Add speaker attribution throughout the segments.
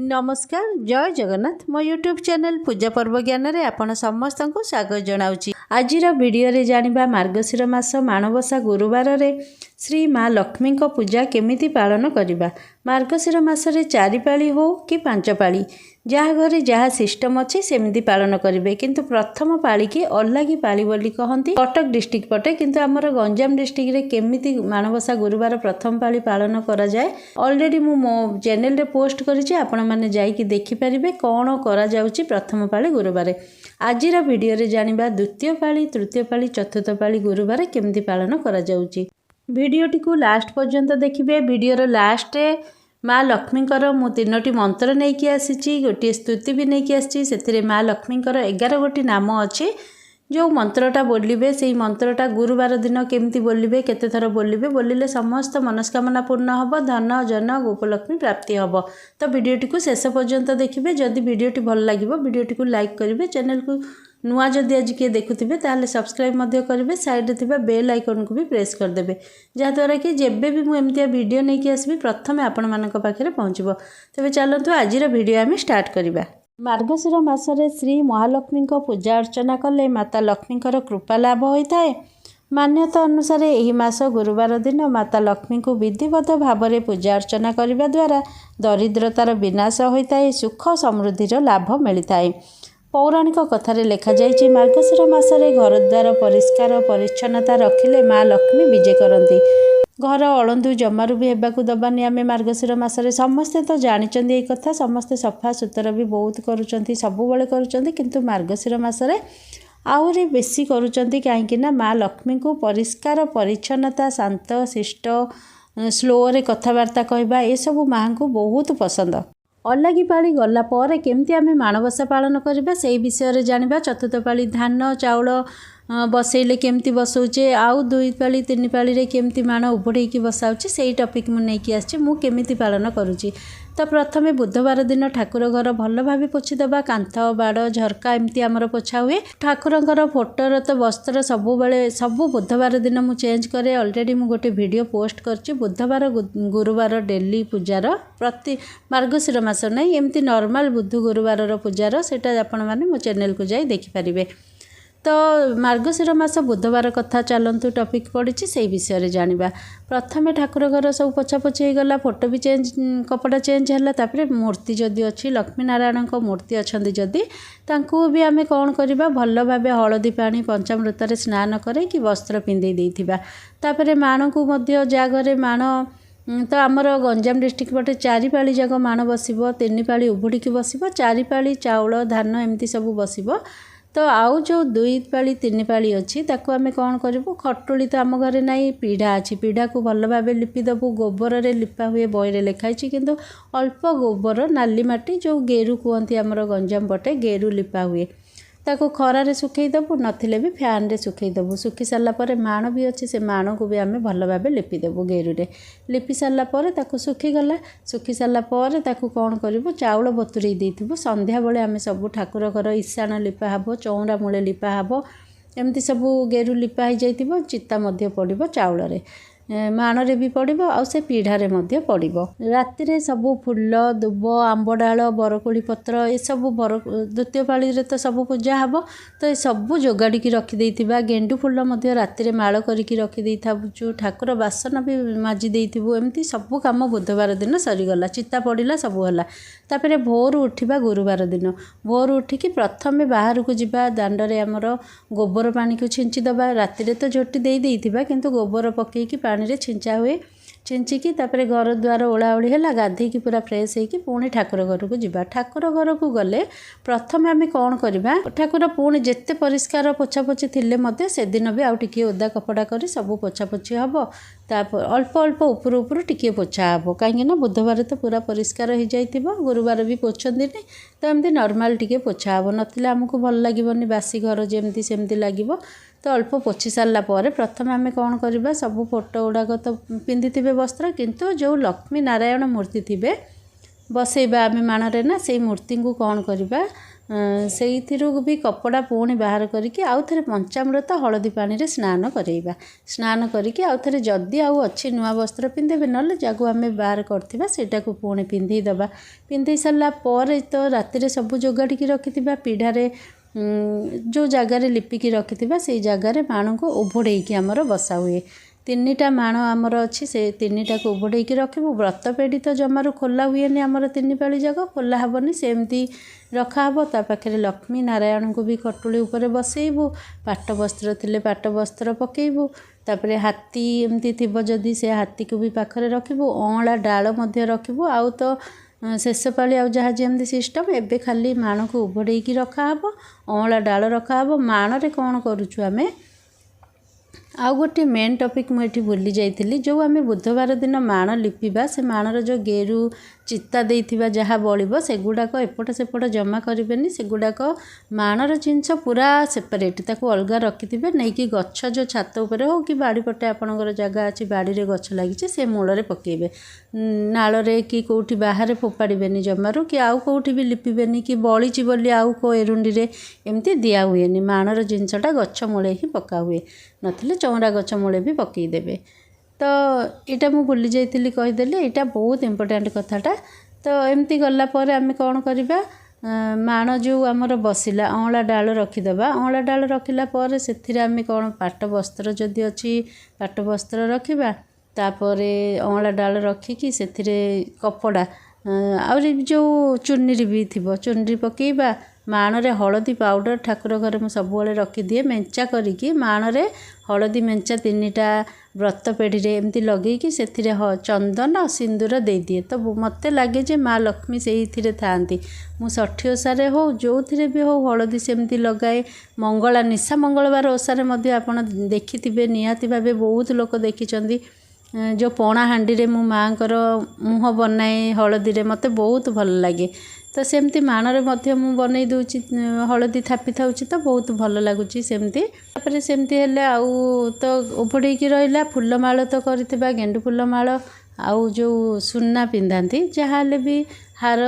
Speaker 1: नमस्कार जय जगन्नाथ मो यूट्यूब चैनल पूजा पर्व ज्ञान रे आपण समस्त को स्वागत जनाउची। आजिर वीडियो रे जानिबा मार्गशीर मास माणबसा गुरुवार रे श्री माँ लक्ष्मी को पूजा केमिति पालन करिबा। मार्गशीर मास रे 4 पाली हो कि 5 पाली जहाँ घरे जहाँ सिस्टम अच्छी सेमती पालन करेंगे, किंतु प्रथम पाली की अल्लागी पाली बोली कहती कटक डिस्ट्रिक्ट पटे, किंतु आमर गंजाम डिस्ट्रिक्ट रे केमिति माणबसा गुरुवार प्रथम पाली पालन करा जाए ऑलरेडी मो चैनल रे पोस्ट करिछि, आपण माने जाइकि देखि परिबे कोन करा जाउछि प्रथम पाली गुरुवार। आजिर वीडियो रे जानिबा द्वितीय पाली तृतीय पाली चतुर्थ पाली गुरुवार केमिति पालन करा जाउछि। वीडियोटी को लास्ट पर्यंत देखिबे। वीडियोर लास्ट माँ लक्ष्मीकर मु 3टी मंत्र नहीं आसी, गोटे स्तुति भी नहीं आसी। से माँ लक्ष्मीकर 11 गोटी नाम अच्छे। जो मंत्रटा बोलिबे से मंत्रटा गुरुवार दिन केमती बोलिबे, केते थर बोलिबे, बोलिले समस्त मनस्कामना पूर्ण हब, धन जन गोपलक्ष्मी प्राप्ति हब। तो वीडियोटी को शेष पर्यंत देखिए। जदि वीडियोटी भल लगे वीडियोटी को लाइक करेंगे, चैनल को नुआ जदि आज किए देखुथिबे ताहले सब्सक्राइब करेंगे, साइड थिबा बेल आइकन को भी प्रेस करदेबे, जहाँद्वारा कि जेबे भी मुझे एमती वीडियो नहीं कि आसबि प्रथम आपण मानक पाखे पहुँचब। तेज चलतु आजिर वीडियो आम स्टार्ट करवा। मार्गशीर मासरे श्री महालक्ष्मी को पूजा अर्चना कले माता लक्ष्मीकर कृपा लाभ होता है। मान्यता अनुसार यही मास गुरुवार दिन माता लक्ष्मी को विधिवत भाव में पूजा अर्चना करने द्वारा दरिद्रतार विनाश होता है, सुख समृद्धिर लाभ मिलता है। पौराणिक कथार लिखा जाइए मार्गशीर मासरे घर द्वार परिष्कार परिच्छन्नता रखिले माँ लक्ष्मी विजय करती। घर अळंदु जमारू भी हेबाकू दबानी आम मार्गशीर मासरे। समस्ते तो जानते ये कथा, समस्ते सफा सुतरा भी बहुत करुँच, सबुबले करुँच, किंतु मार्गशीर मासरे आहरी बेसी करुँच कहीं माँ लक्ष्मी को परिष्कार परिच्छन्नता शांत शिष्ट स्लोरे कथबार्ता कहवा ये सब माँ को बहुत पसंद। अल्लागी पाली गला पर केमती आम माणबसा पालन करवा से विषय जानिबा। चतुर्थ पाली धान चाउल बसैले केमती बसौचे, आउ 2 पाली 3 पाली रे केमती माण उबड़े बसाऊँचे से टपिक मुझे आसी केमिति पालन करुँची। तो प्रथमे बुधवार दिन ठाकुर घर भल भाव पोछीदबा। कांथ बाड़ झरका एमती आमर पोछा हुए। ठाकुरंकर फोटोर तो वस्त्र सबु बुधवार दिन मु चेंज करे। ऑलरेडी मु गोटे वीडियो पोस्ट करछि बुधवार गुरुवार डेली पूजार प्रति मार्गशीर मास नहीं एमती नॉर्मल बुध गुरुवार पूजार सेटा आपण माने मो चैनल को जाई देखि परिबे। तो मार्गशीर मास बुधवार कथा चलतु टपिक पड़ी से विषय जानिबा। प्रथमे ठाकुर घर सब पोछापोछि हो गला, फोटो भी चेंज कपड़ा चेंज है। तापर मूर्ति जदि अच्छी लक्ष्मी नारायण को मूर्ति अच्छा जदि तांकु भी आमे कौन करबा भल भाव हलदी पानी पंचामृत स्नान करे कि वस्त्र पिंधे देथिबा। तापर माण को मध्य जा घरे माण तो आमर गंजाम डिस्ट्रिक्ट पटे 4 पाली जाक माण बसिबो, 3 पाली उबुड़ी बसिबो, 4 पाली चाउल धान एमती सब बसिबो। तो आउ जो 2 पाली 3 पाली अच्छी ताकू आमे कौन करूँ, खटुली तो आम घरे नाई, पीढ़ा अच्छी, पीढ़ा को भल भाव लिपिदेबू। गोबर रे लिपा हुए बईरे लिखाई, किंतु अल्प गोबर नाली माटी जो गेरु कहती आमर गंजाम पटे गेरु लिपा हुए, ताको खरारे सुखईदेबू, नथिले भी फैन रे सुखईदेबू। सुखी सारा पर माण भी अच्छी से माण को भी आमे भल भाव लिपिदेबू। गेरु रे लिपि सारा पर ताको सुखीगला। सुखी सारा पर ताको कौन करूँ, चाउल बतुरई देथिबू। संध्या बेले आमे सब ठाकुर घर ईशान लिपा हबो, चौरा मूले लिपा हबो, एमती सबू गेरु लिपा हो जाइथिबो। चिता मध्य पड़िबो चाउल रे, माणरे भी पड़िबो, आउ से पीढ़ारे मध्य पड़िबो। रातिरे सबू फुल दुब आंब डाल बरकोली पत्र ये सब द्वितीय पाली रे तो सब पूजा हबो। तो ये सबू जोगाड़ी की रखी देथिबा। गेंडू फुल मध्य रातिरे माळ करिकी रखी देइथाबुचु। ठाकुर बासन भी माजी देइथिबु। एमती सबू काम बुधवार दिन सरीगला। चिता पड़िला सबू हला। तापरे भोर उठिबा गुरुवार दिन भोर उठिकी प्रथमे बाहर को जिबा। दांडरे आमर गोबर पानी को छिंची दबा। रातिरे तो झोटी देई देइथिबा, किंतु गोबर पकेइकी पानी रे छिंचा हुए। छिंचिकी तापरे घर द्वार ओलाओली है, गाधेकी पूरा फ्रेश होगी पुणी ठाकुर घर को जिबा। ठाकुर घर को गले प्रथम आम कौन करवा, ठाकुर पुणी जिते परिष्कार पोछापोछि थिले मध्य से दिन भी आउ टिके ओदा कपड़ा करी सबू पोछापोछि हबो। तापर अल्प अल्प उपर उपर टिके पोछा हबो, कहीं बुधवार तो पूरा परिष्कार हो जाइथिबो, गुरुवार भी पोछंदी नहीं। तो एमती नॉर्मल टिके पोछा हबो, नथिले हमको भल लागिबोनी, बासी घर जेमती सेमती लागिबो। तो अल्प पोछि सारा पर प्रथम आम कौन करवा, सबू फोटो गुड़ाक तो पिंधि वस्त्र, किंतु जो लक्ष्मी नारायण मूर्ति थे बसैबा आम माणरे ना, से मूर्ति को कौन करवा ସେଇଥିରୁ ବି କପଡ଼ା ପୁଣି ବାହାର କରିକି ଆଉ ଥରେ ପଞ୍ଚାମୃତ ହଳଦୀ ପାଣିରେ ସ୍ନାନ କରାଇବା। ସ୍ନାନ କରିକି ଆଉ ଥରେ ଯଦି ଆଉ ଅଛି ନୂଆ ବସ୍ତ୍ର ପିନ୍ଧିବେ, ନହେଲେ ଯାକୁ ଆମେ ବାହାର କରିଥିବା ସେଇଟାକୁ ପୁଣି ପିନ୍ଧେଇ ଦେବା। ପିନ୍ଧେଇ ସାରିଲା ପରେ ତ ରାତିରେ ସବୁ ଯୋଗାଡ଼ିକି ରଖିଥିବା ପିଢ଼ାରେ ଯେଉଁ ଜାଗାରେ ଲିପିକି ରଖିଥିବା ସେଇ ଜାଗାରେ ମାଣକୁ ଉଭଡ଼େଇକି ଆମର ବସା ହୁଏ। 3ଟା ମାଣ ଆମର ଅଛି, ସେ 3ଟାକୁ ଉଭଡ଼େଇକି ରଖିବୁ। ବ୍ରତ ପେଡ଼ି ତ ଜମାରୁ ଖୋଲା ହୁଏନି ଆମର 3 ପାଳି ଯାକ, ଖୋଲା ହେବନି, ସେମିତି ରଖାହେବ। ତା ପାଖରେ ଲକ୍ଷ୍ମୀ ନାରାୟଣଙ୍କୁ ବି ଖଟୁଳି ଉପରେ ବସେଇବୁ। ପାଟ ବସ୍ତ୍ର ଥିଲେ ପାଟ ବସ୍ତ୍ର ପକେଇବୁ। ତାପରେ ହାତୀ ଏମିତି ଥିବ ଯଦି ସେ ହାତୀକୁ ବି ପାଖରେ ରଖିବୁ। ଅଁଳା ଡାଳ ମଧ୍ୟ ରଖିବୁ। ଆଉ ତ ଶେଷ ପାଳି ଆଉ ଯାହା ଯେମିତି ସିଷ୍ଟମ୍, ଏବେ ଖାଲି ମାଣକୁ ଉଭଡ଼େଇକି ରଖାହେବ, ଅଁଳା ଡାଳ ରଖାହେବ। ମାଣରେ କ'ଣ କରୁଛୁ ଆମେ, ଆଉ ଗୋଟିଏ ମେନ୍ ଟପିକ୍ ମୁଁ ଏଠି ଭୁଲି ଯାଇଥିଲି। ଯେଉଁ ଆମେ ବୁଧବାର ଦିନ ମାଣ ଲିପିବା, ସେ ମାଣର ଯେଉଁ ଗେରୁ ଚିତା ଦେଇଥିବା ଯାହା ବଳିବ ସେଗୁଡ଼ାକ ଏପଟ ସେପଟ ଜମା କରିବେନି। ସେଗୁଡ଼ାକ ମାଣର ଜିନିଷ ପୁରା ସେପାରେଟ୍, ତାକୁ ଅଲଗା ରଖିଥିବେ। ନେଇକି ଗଛ ଯେଉଁ ଛାତ ଉପରେ ହେଉ କି ବାଡ଼ି ପଟେ ଆପଣଙ୍କର ଜାଗା ଅଛି, ବାଡ଼ିରେ ଗଛ ଲାଗିଛି, ସେ ମୂଳରେ ପକାଇବେ। ନାଳରେ କି କେଉଁଠି ବାହାରେ ଫୋପାଡ଼ିବେନି ଜମାରୁ, କି ଆଉ କେଉଁଠି ବି ଲିପିବେନି, କି ବଳିଛି ବୋଲି ଆଉ କେଉଁ ଏରୁଣ୍ଡିରେ ଏମିତି ଦିଆ ହୁଏନି। ମାଣର ଜିନିଷଟା ଗଛ ମୂଳେ ହିଁ ପକା ହୁଏ, ନଥିଲେ ଚଉଁରା ଗଛ ମୂଳେ ବି ପକାଇଦେବେ। ତ ଏଇଟା ମୁଁ ଭୁଲି ଯାଇଥିଲି, କହିଦେଲି। ଏଇଟା ବହୁତ ଇମ୍ପୋର୍ଟାଣ୍ଟ କଥାଟା। ତ ଏମିତି ଗଲା ପରେ ଆମେ କ'ଣ କରିବା, ମାଣ ଯେଉଁ ଆମର ବସିଲା, ଅଁଳା ଡାଳ ରଖିଦେବା। ଅଁଳା ଡାଳ ରଖିଲା ପରେ ସେଥିରେ ଆମେ କ'ଣ, ପାଟ ବସ୍ତ୍ର ଯଦି ଅଛି ପାଟ ବସ୍ତ୍ର ରଖିବା। ତାପରେ ଅଁଳା ଡାଳ ରଖିକି ସେଥିରେ କପଡ଼ା, ଆହୁରି ଯେଉଁ ଚୁନରି ବି ଥିବ ଚୁନରି ପକାଇବା। ମାଣରେ ହଳଦୀ ପାଉଡ଼ର ଠାକୁର ଘରେ ମୁଁ ସବୁବେଳେ ରଖିଦିଏ, ମେଞ୍ଚା କରିକି ମାଣରେ ହଳଦୀ ମେଞ୍ଚା 3ଟା ବ୍ରତ ପେଢ଼ିରେ ଏମିତି ଲଗେଇକି ସେଥିରେ ଚନ୍ଦନ ସିନ୍ଦୁର ଦେଇଦିଏ। ତ ମୋତେ ଲାଗେ ଯେ ମା ଲକ୍ଷ୍ମୀ ସେଇଥିରେ ଥାଆନ୍ତି। ମୁଁ ଷଠି ଓଷାରେ ହେଉ ଯେଉଁଥିରେ ବି ହେଉ ହଳଦୀ ସେମିତି ଲଗାଏ। ମଙ୍ଗଳା ନିଶା ମଙ୍ଗଳବାର ଓଷାରେ ମଧ୍ୟ ଆପଣ ଦେଖିଥିବେ ନିହାତି ଭାବେ, ବହୁତ ଲୋକ ଦେଖିଛନ୍ତି। ଯେଉଁ ପଣା ହାଣ୍ଡିରେ ମୁଁ ମାଆଙ୍କର ମୁହଁ ବନାଏ ହଳଦୀରେ, ମୋତେ ବହୁତ ଭଲ ଲାଗେ। ତ ସେମିତି ମାଣରେ ମଧ୍ୟ ମୁଁ ବନେଇ ଦେଉଛି, ହଳଦୀ ଥାପି ଥାଉଛି, ତ ବହୁତ ଭଲ ଲାଗୁଛି ସେମିତି। ତାପରେ ସେମିତି ହେଲେ ଆଉ ତ ଉଭଡ଼େଇକି ରହିଲା। ଫୁଲମାଳ ତ କରିଥିବା, ଗେଣ୍ଡୁ ଫୁଲମାଳ, ଆଉ ଯେଉଁ ସୁନା ପିନ୍ଧାନ୍ତି ଯାହା ହେଲେ ବି ହାର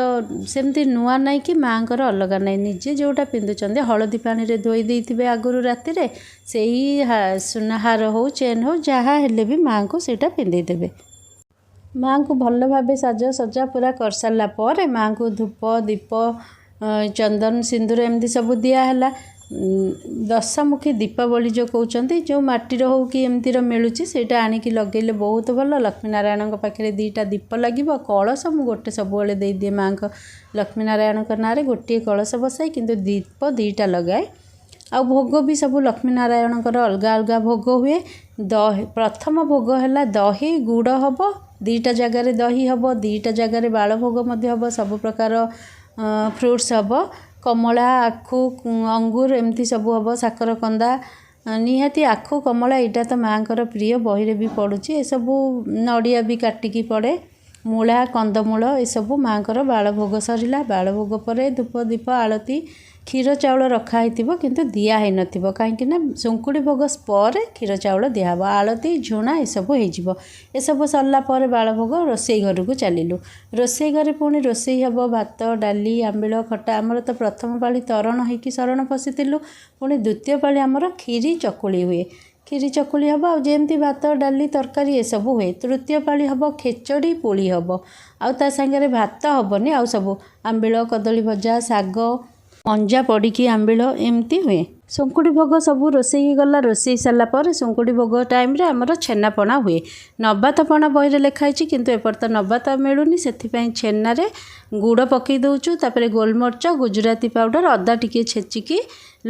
Speaker 1: ସେମିତି ନୂଆ ନାହିଁ କି ମାଆଙ୍କର ଅଲଗା ନାହିଁ। ନିଜେ ଯେଉଁଟା ପିନ୍ଧୁଛନ୍ତି ହଳଦୀ ପାଣିରେ ଧୋଇ ଦେଇଥିବେ ଆଗରୁ ରାତିରେ, ସେଇ ସୁନା ହାର ହେଉ ଚେନ୍ ହେଉ ଯାହା ହେଲେ ବି ମାଆଙ୍କୁ ସେଇଟା ପିନ୍ଧେଇ ଦେବେ। ମାଆଙ୍କୁ ଭଲ ଭାବେ ସାଜସଜା ପୁରା କରିସାରିଲା ପରେ ମାଆଙ୍କୁ ଧୂପ ଦୀପ ଚନ୍ଦନ ସିନ୍ଦୁର ଏମିତି ସବୁ ଦିଆହେଲା। ଦଶମୁଖୀ ଦୀପାବଳି ଯେଉଁ କହୁଛନ୍ତି, ଯେଉଁ ମାଟିର ହେଉ କି ଏମିତିର ମିଳୁଛି, ସେଇଟା ଆଣିକି ଲଗେଇଲେ ବହୁତ ଭଲ। ଲକ୍ଷ୍ମୀନାରାୟଣଙ୍କ ପାଖରେ 2ଟା ଦୀପ ଲାଗିବ। କଳସ ମୁଁ ଗୋଟେ ସବୁବେଳେ ଦେଇଦିଏ ମାଆଙ୍କ, ଲକ୍ଷ୍ମୀନାରାୟଣଙ୍କ ନାଁରେ ଗୋଟିଏ କଳସ ବସାଇ, କିନ୍ତୁ ଦୀପ 2ଟା ଲଗାଏ। ଆଉ ଭୋଗ ବି ସବୁ ଲକ୍ଷ୍ମୀନାରାୟଣଙ୍କର ଅଲଗା ଅଲଗା ଭୋଗ ହୁଏ। ପ୍ରଥମ ଭୋଗ ହେଲା ଦହି ଗୁଡ଼ ହେବ, 2ଟା ଜାଗାରେ ଦହି ହେବ, 2ଟା ଜାଗାରେ ବାଳଭୋଗ ମଧ୍ୟ ହେବ। ସବୁ ପ୍ରକାର ଫ୍ରୁଟ୍ସ ହେବ, କମଳା ଆଖୁ ଅଙ୍ଗୁର ଏମିତି ସବୁ ହେବ, ସାକର କନ୍ଦା, ନିହାତି ଆଖୁ କମଳା ଏଇଟା ତ ମାଆଙ୍କର ପ୍ରିୟ, ବହିରେ ବି ପଡ଼ୁଛି। ଏସବୁ ନଡ଼ିଆ ବି କାଟିକି ପଡ଼େ, ମୂଳା କନ୍ଦମୂଳ ଏସବୁ ମାଆଙ୍କର ବାଳଭୋଗ ସରିଲା। ବାଳଭୋଗ ପରେ ଧୂପ ଦୀପ ଆଳତି, କ୍ଷୀର ଚାଉଳ ରଖା ହେଇଥିବ କିନ୍ତୁ ଦିଆ ହେଇନଥିବ, କାହିଁକିନା ଶଙ୍କୁଡ଼ି ଭୋଗ ପରେ କ୍ଷୀର ଚାଉଳ ଦିଆହେବ। ଆଳତି ଝୁଣା ଏସବୁ ହେଇଯିବ। ଏସବୁ ସରିଲା ପରେ ବାଳଭୋଗ, ରୋଷେଇ ଘରକୁ ଚାଲିଲୁ। ରୋଷେଇ ଘରେ ପୁଣି ରୋଷେଇ ହେବ, ଭାତ ଡାଲି ଆମ୍ବିଳ ଖଟା। ଆମର ତ ପ୍ରଥମ ପାଳି ତରଣ ହେଇକି ଶରଣ ପଶିଥିଲୁ, ପୁଣି ଦ୍ୱିତୀୟ ପାଳି ଆମର କ୍ଷୀରି ଚକୁଳି ହୁଏ। କ୍ଷୀରି ଚକୁଳି ହେବ, ଆଉ ଯେମିତି ଭାତ ଡାଲି ତରକାରୀ ଏସବୁ ହୁଏ। ତୃତୀୟ ପାଳି ହେବ ଖେଚଡ଼ି ପୁଳି ହେବ, ଆଉ ତା ସାଙ୍ଗରେ ଭାତ ହେବନି, ଆଉ ସବୁ ଆମ୍ବିଳ କଦଳୀ ଭଜା ଶାଗ ମଞ୍ଜା ପଡ଼ିକି ଆମ୍ବିଳ ଏମିତି ହୁଏ। ଶଙ୍କୁଡ଼ି ଭୋଗ ସବୁ ରୋଷେଇ ହେଇଗଲା। ରୋଷେଇ ସାରିଲା ପରେ ଶଙ୍କୁଡ଼ି ଭୋଗ ଟାଇମ୍ରେ ଆମର ଛେନାପଣା ହୁଏ। ନବାତ ପଣା ବହିରେ ଲେଖା ହେଇଛି, କିନ୍ତୁ ଏପଟେ ତ ନବାତ ମିଳୁନି, ସେଥିପାଇଁ ଛେନାରେ ଗୁଡ଼ ପକାଇ ଦେଉଛୁ। ତାପରେ ଗୋଲମରିଚ ଗୁଜୁରାତି ପାଉଡ଼ର ଅଦା ଟିକେ ଛେଚିକି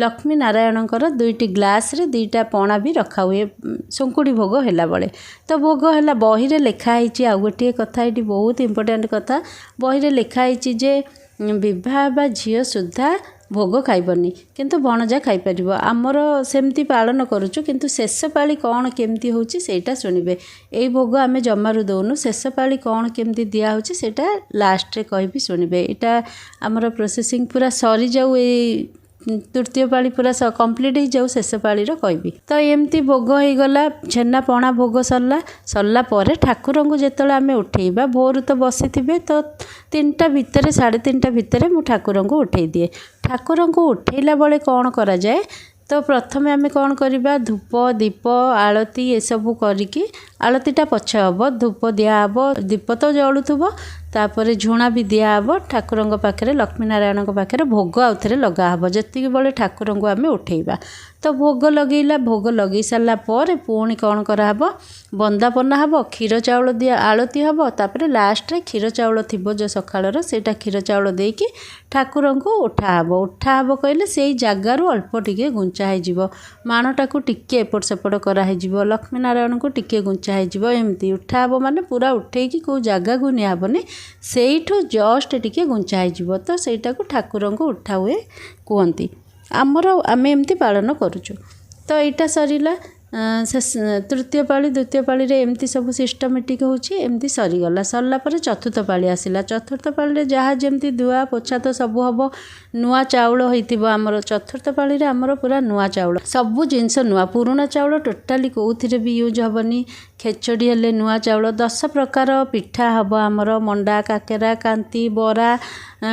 Speaker 1: ଲକ୍ଷ୍ମୀ ନାରାୟଣଙ୍କର 2ଟି ଗ୍ଲାସରେ 2ଟା ପଣା ବି ରଖା ହୁଏ ଶଙ୍କୁଡ଼ି ଭୋଗ ହେଲାବେଳେ। ତ ଭୋଗ ହେଲା। ବହିରେ ଲେଖା ହେଇଛି ଆଉ ଗୋଟିଏ କଥା, ଏଇଠି ବହୁତ ଇମ୍ପୋର୍ଟାଣ୍ଟ କଥା। ବହିରେ ଲେଖା ହେଇଛି ଯେ ବିବାହ ବା ଝିଅ ସୁଦ୍ଧା ଭୋଗ ଖାଇବନି, କିନ୍ତୁ ଭଣଜା ଖାଇପାରିବ। ଆମର ସେମିତି ପାଳନ କରୁଛୁ, କିନ୍ତୁ ଶେଷ ପାଳି କ'ଣ କେମିତି ହେଉଛି ସେଇଟା ଶୁଣିବେ। ଏଇ ଭୋଗ ଆମେ ଜମାରୁ ଦେଉନୁ। ଶେଷ ପାଳି କ'ଣ କେମିତି ଦିଆହେଉଛି ସେଇଟା ଲାଷ୍ଟରେ କହିବି, ଶୁଣିବେ। ଏଇଟା ଆମର ପ୍ରୋସେସିଂ ପୁରା ସରିଯାଉ ଏଇ तृतीय पाली पूरा कंप्लीट हो जाऊ शेष पालीर कहबी। तो एमती भोग हो गला छेना पणा भोग सरला पर ठाकुर को जिते आम उठेबा भोर तो बसी थे तो 3टा भितर 3:30 भितर मु ठाकुर को उठे दिए। ठाकुर को उठेला बेले कौन करा जाए तो प्रथमे आम कौन करवा धूप दीप आलती ये सब करिकी आलतीटा पछ हम धूप दिहब दीप तो जलुव तापर झुणा भी दिहब ठाकुर पाखे लक्ष्मी नारायण पाखे भोग आउ थे लगाहब जी बड़े ठाकुर को आम उठेबा। तो भोग लगेला भोग लगे सारा पर पुणी कौन कराहब बंदापना हम क्षीर चाउल दिया आलती हम तापर लास्ट रे क्षीर चाउल थी जो सकाळर सेटा क्षीर चाउल देकी ठाकुर को उठाहब कहले से जगार अल्प टिके गुंचा हो माणटा को टिके एपट सेपट कराई लक्ष्मी नारायण को टिके गुंचा हो एमती उठाहब माने पूरा उठेकी कौ जगह को निहबनी सेठू जस्ट टिके गुंचा हो तो सेटा को ठाकुर को उठा हुए कहती आमर आम एमती पालन करुचु। तो यहाँ सरला तृतीय पाली द्वितीय पाली रे एमती सब सिस्टमेटिक होमती सरीगला सरलापर चतुर्थ पाली आसला चतुर्थ पाली जहाँ जमती धुआ पोछा तो सब हम नुआ चाउल होमर चतुर्थ पाली आमर पूरा नुआ चाउल सबू जिनस नुआ पुराणा चाउल टोटाली कौन भी यूज हेनी खेचड़ी हेले नुआ चाउल 10 प्रकार पिठा हम आमर मंडा काकेरा कांती बरा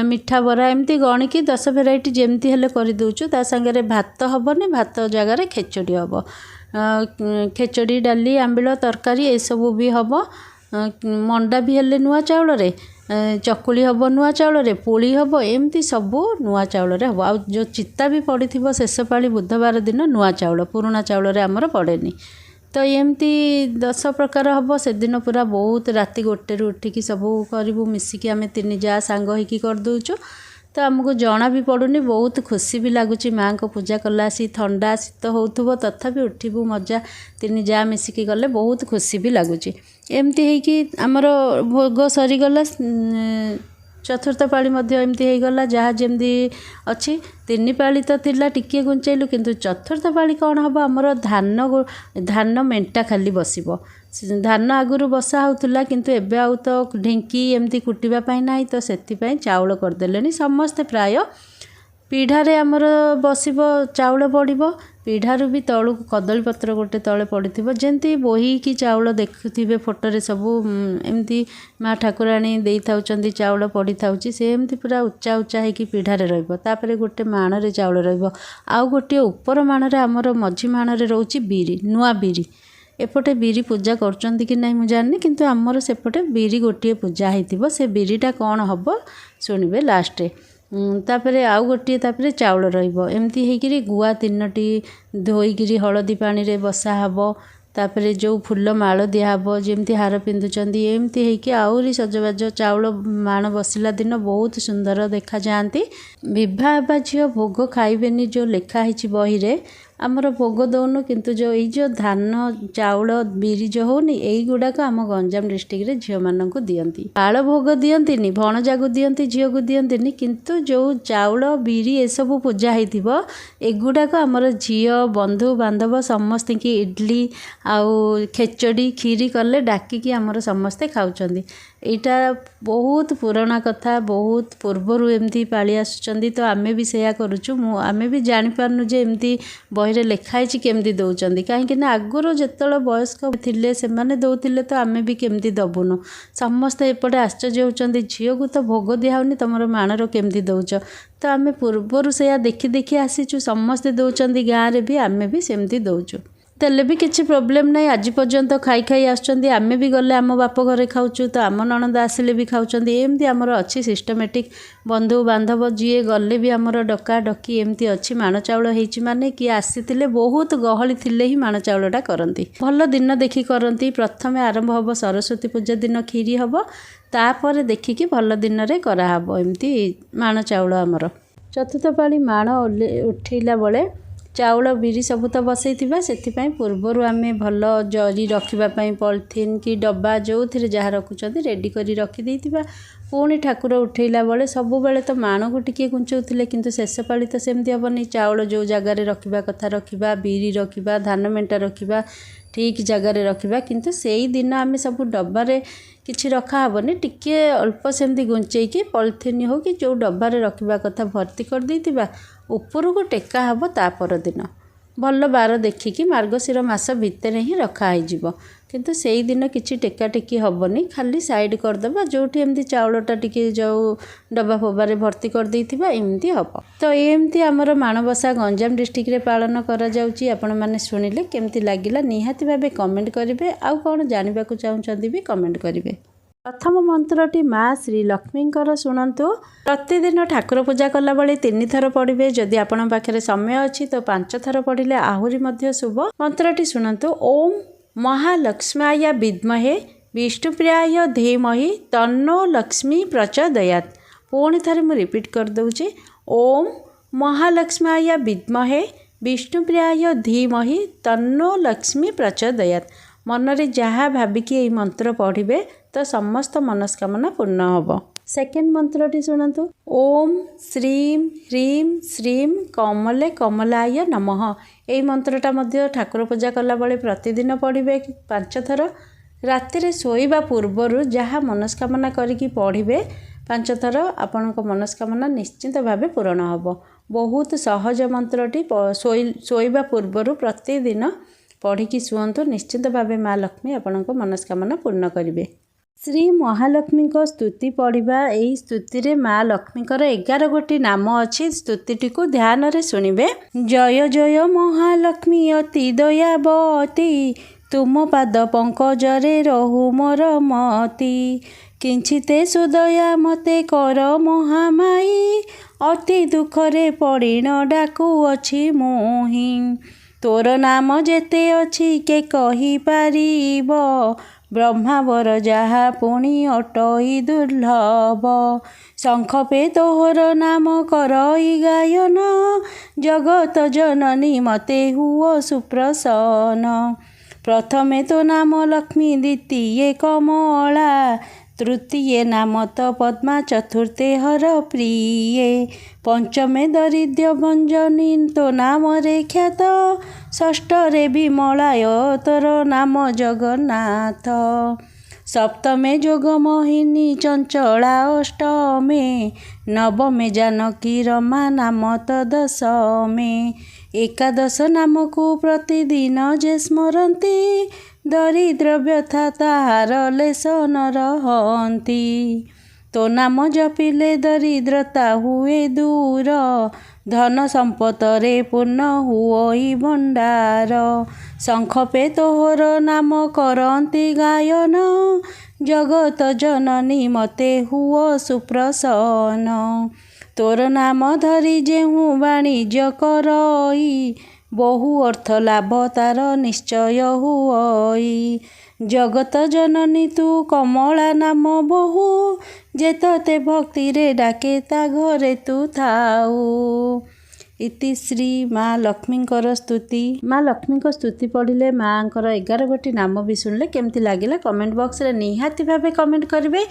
Speaker 1: मिठा बरा एमती गणिकी 10 भेराइटी जमती हेले कर दउचु ता संगे भात हेनी भात जगार खेचड़ी हम खेचड़ी डाली आंबिल तरकारी ये सब भी हम मंडा भी हेले नुआ चाउल रे चकुली हम नुआ चाउल रे पोली हम एमती सब नुआ चाउल रे हम आ जो चिता भी पड़ी शेष पाली बुधवार दिन नुआ चाउल पुराणा चाउल रे आमर पड़ेनी। तो एमती 10 प्रकार हम से दिन पूरा बहुत राति 1 उठिकी सब करूँ मिसिकी आम 3 जा सांग होइकी कर दउचु। तो आमको जना भी पड़ुनी बहुत खुशी भी लगुच माँ को पूजा कला सी ठंडा शीत हो तथापि उठबू मजा 3 जा मिसिकी गले बहुत खुशी भी लगुच एमती होइकी आमर भोग सरीगला। चतुर्थ पाली एमती होगला जहाँ जमती अच्छी 3 पाली तो थिला टिके गुंचैलु किंतु चतुर्थ पाली कौन हम आमर धान मेंटा खाली बसिबो धान आगुरी बसा होता किंतु एबे आउ तो ढेंकी एमती कुटिबा ना तो से चाउल करदेले समस्ते प्राय पीढ़ारे आमर बसिब चाउल पड़ो पीढ़ारू भी तलू कदली पत्र गोटे तले पड़ी जमती बोही की चाउल देखुवे फोटोरे सबू एमती माँ ठाकुराणी दे था चाउल पड़ी था सेमती पूरा उच्चा उच्चा होगी पीढ़ारे रही गोटे माणरे चाउल रहा गोटे उपर माणरे आमर मझी माणरे रोचे बीरी नुआ बीरी एपटे बीरी पूजा कर कि नहीं मुझे जानी किंतु आमर सेपटे बीरी गोटे पूजा होती से बीरीटा कौन हम शुणवे लास्ट तापर आउ गोटे तापर चाउल रमती होकर गुआ 3टी धोईकी हलदी पानी रे बसा हब तापर जो फूल माल दिहब जमती हार पिंधुंट एमती होइकी आहरी सजबाज चाउल माण बसला दिन बहुत सुंदर देखा जाती। विवाह झील भोग खाइबेनी जो लिखाही बही रे आमर भोग दौनु किंतु जो धान चाउल बीरी जो होनी यही गुड़ाक आम गंजाम डिस्ट्रिक्ट रे झील मानक दियंती पाल भोग दियंतीनी भणजा को दियंती झील को दियंतीनी किंतु जो चाउल बीरी ये सब पूजा होइथिबो एगुड़ाक आमर झील बंधु बांधव समस्त की इडली आउ खेचड़ी खीरी कले डाकिकी आमर समस्ते खाउचंदी। यहाँ बहुत पुराना कथा बहुत पूर्वर एमती पाली आसुचंदी तो आमे भी सेया करुचु आमे भी जानी पारनु जे एमती बहिरे लिखाई केमती दौरान कहीं आगुरी जिते वयस्क थिले से माने दौले तो आमे भी केमती दबुनु समस्ते एपटे आश्चर्य होउचंदी झील को तो भोग दिहाउनी तुम माणर केमती दौच तो आमे पूर्वर से देखी देखी आसीचु समस्ते दौरान गाँव में भी आमे भी सेमती दौचु तेले भी किसी प्रोब्लेम नहीं आज पर्यंत खाई खाई आसुचंदी आमे भी गले आम बाप घरे खाऊचु तो आम नणंद आसिले भी खाऊचंदी एमती आमर अच्छी सिस्टमेटिक बंधु बांधव जी गले भी आमर डका डकी एमती अच्छी माण चाउल होइची माने कि आसीतिले बहुत गहली थिले ही माण चाउलटा करंती भल दिन देखी करंती। प्रथमे आरंभ हब सरस्वती पूजा दिन खीरी हब तापर देखिकी भल दिन रे करा हब एमती माण चाउल आमर। चतुर्थ पाली माण उठैला बेले चाउल बीरी सब तो बसई से पूर्वर आम भल जरी रखापी पॉलिथिन कि डब्बा जो थे जहाँ रखुच्च रेडी कर रखी पुणी ठाकुर उठेला बेले सब बेले तो माणको टिके गुंचौले किंतु शेष पाली तो सेमती हेनी चाउल जो जगार रखा कथा रखा बिरी रखा धान मेंटा रखा ठीक जगार रखा किंतु से दिन आम सब डब्बारे किसी रखा हेनी टिके अल्प सेमती गुंचेकी पॉलिथिन हो कि जो डब्बारे रखा कथा भर्ती कर देथिबा ऊपर को टेका हब ता पर दिन भल बार देखिकी मार्गशीर मास भितर ही रखाई किंतु से ही दिन किसी टेका टेकी हेनी खाली साइड करदे जो एमती चाउलटा टिके जो डब्बा फब्बारे भर्ती कर देथिबा एमती हम तो एमती आमर माणबसा गंजाम डिस्ट्रिक्ट रे पालन करा जाउची। आपण माने सुनिले केमती लागिला निहाती भाबे कमेंट करिवे आउ कोन जानिबा को चाहुचंदी भी कमेंट करिवे। प्रथम मंत्रटी माँ श्री लक्ष्मींकर शुणु। प्रतिदिन ठाकुर पूजा कला बेले 3 थर पढ़े जदि आपण पाखे समय अच्छी तो 5 थर पढ़ले आहरी मध्य शुभ। मंत्रटी शुणु। ओम महालक्ष्म्याय विद्महे विष्णुप्रियाय धीमहि तन्नो लक्ष्मी प्रचोदयात्। पुणी थे मुझे रिपीट कर दूचे ओम महालक्ष्म्याय विद्महे विष्णुप्रियाय धीमहि तन्नो लक्ष्मी प्रचोदयात्। मनरे जहाँ भाविकी ये मंत्र पढ़े तो समस्त मनस्कामना पूर्ण हम। सेकेंड मंत्रटी शुणु। ओम श्रीं ह्रीं श्रीं कमले कमलाय नमः। यही मंत्रटा मध्य ठाकुर पूजा कला बेले प्रतिदिन पढ़े 5 थर। राति शोइबा पूर्वर जहाँ मनस्कामना करिकी पढ़े 5 थर आपण मनस्कामना निश्चिंत भावे पूरण हम। बहुत सहज मंत्रटी शोइबा पूर्वर प्रतिदिन पढ़िकी शुंतु निश्चिंत भावे माँ लक्ष्मी आपण मनस्कामना पूर्ण करेंगे। श्री महालक्ष्मी को स्तुति पढ़ा। यही स्तुति रे माँ लक्ष्मी 11 गोटी नाम अच्छी। स्तुति को ध्यान रे सुनिबे। जय जय महालक्ष्मी अति दयावती तुम पाद पंकजरे रहु मोर मति किंचिते सुदया मते कर महामाई अति दुखरे पड़िन डाकू अछि मोहि तोर नाम जेते अछि के कहि पारिब ब्रह्मावर जहा पुणी अटई दुर्लभ शंखपे तोहर नाम करई गायन जगत जननी मते हुओ सुप्रसन्न प्रथमे तो नाम लक्ष्मी द्वितीये कमला तृतीये नाम तो पद्मा चतुर्थे हर प्रिये पंचमे दरिद्र भंजनी तो नाम रे ख्यात षष्ठरे विमलाय तोर नाम जगन्नाथ सप्तमे जोगमोहिनी चंचला अष्टमे नवमे जानकी रमा नाम तो दशमे एकादश नाम को प्रतिदिन जे स्मरन्ति दरिद्र व्यथा ताहार लेस न रहन्ति तो नाम जपिले दरिद्रता हुए दूर धन संपतरे पूर्ण हुई भंडार शंखपे तोहर नाम करन्ति गायन जगत जननी मते हुओ सुप्रसन्न तोर नाम धरी जेहू वाणिज्य करई बहु अर्थ लाभ तार निश्चय हुई जगत जननी तू कमला नाम बहु जेतते भक्ति रे डाके ता घरे तू थाऊ। इति श्री माँ लक्ष्मी स्तुति। माँ लक्ष्मी स्तुति पढ़िले माँ 11 गोटी नाम भी शुणिले केमती लगिला कमेंट बॉक्स रे निहाती भावे कमेंट करेंगे।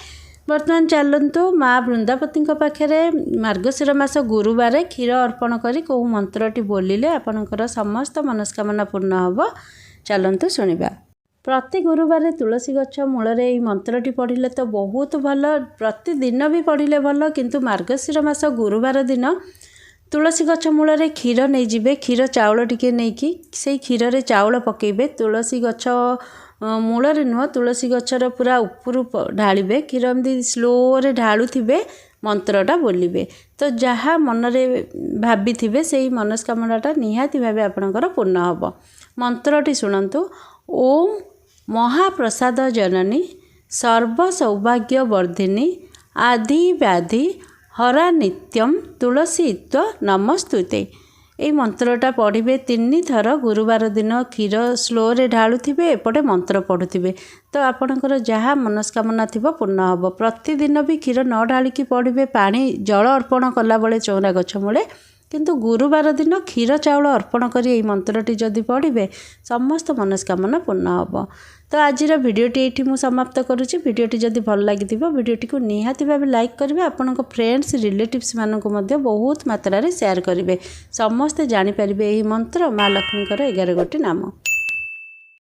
Speaker 1: बर्तमान चलतु माँ वृंदावती पाखे मार्गशीर मास गुरुवार क्षीर अर्पण करी कौ मंत्रटी बोलिले आपणकर समस्त मनस्कामना पूर्ण हम। चलतु शुणा। प्रति गुरुवार तुलसी गछ मूल मंत्रटी पढ़िले तो बहुत भल प्रतिदिन भी पढ़िले भल किंतु मार्गशीर मास गुरुवार दिन तुलसी गछ मूल क्षीर नहीं जिबे क्षीर चाउल टिके नहीं से क्षीर रे चाउल पकेबे तुलसी गछ मूल नुह तुलसी गछर पूरा ऊपर ढालिबे क्षीर एमती स्लोरे ढालुथिबे मंत्रटा बोलिबे तो जहाँ मनरे भाभी थे से मनस्कामनाटा निहाती भावे आपणकर पूर्ण हम। मंत्रटी शुणु। ओम महाप्रसाद जननी सर्व सौभाग्य वर्धिनी आदि व्याधि हरा नित्यम तुलसीत्व नमस्तुते। ये मंत्रटा पढ़े 3 थर गुरुवार दिन क्षीर स्लोरे ढालुथिबे एपटे मंत्र पढ़ुथिबे तो आपणकर जहाँ मनस्कामना थी पूर्ण हम। प्रतिदिन भी क्षीर न ढालिकी पढ़े पानी जल अर्पण कला बेले चौरा गछ मूले किंतु गुरुवार दिन क्षीर चाउल अर्पण कर मंत्रटी जदि पढ़े समस्त मनस्कामना पूर्ण हम। तो आज भिडटी ये समाप्त करुच्ची। भिडटी जदि भल लगी भिडटी को निहाती भाव लाइक करेंगे, आपण फ्रेंड्स रिलेटिव्स मानक बहुत मात्रा शेयर करेंगे, समस्ते जानीपर यही मंत्र माँ लक्ष्मी 11 गोटी नाम।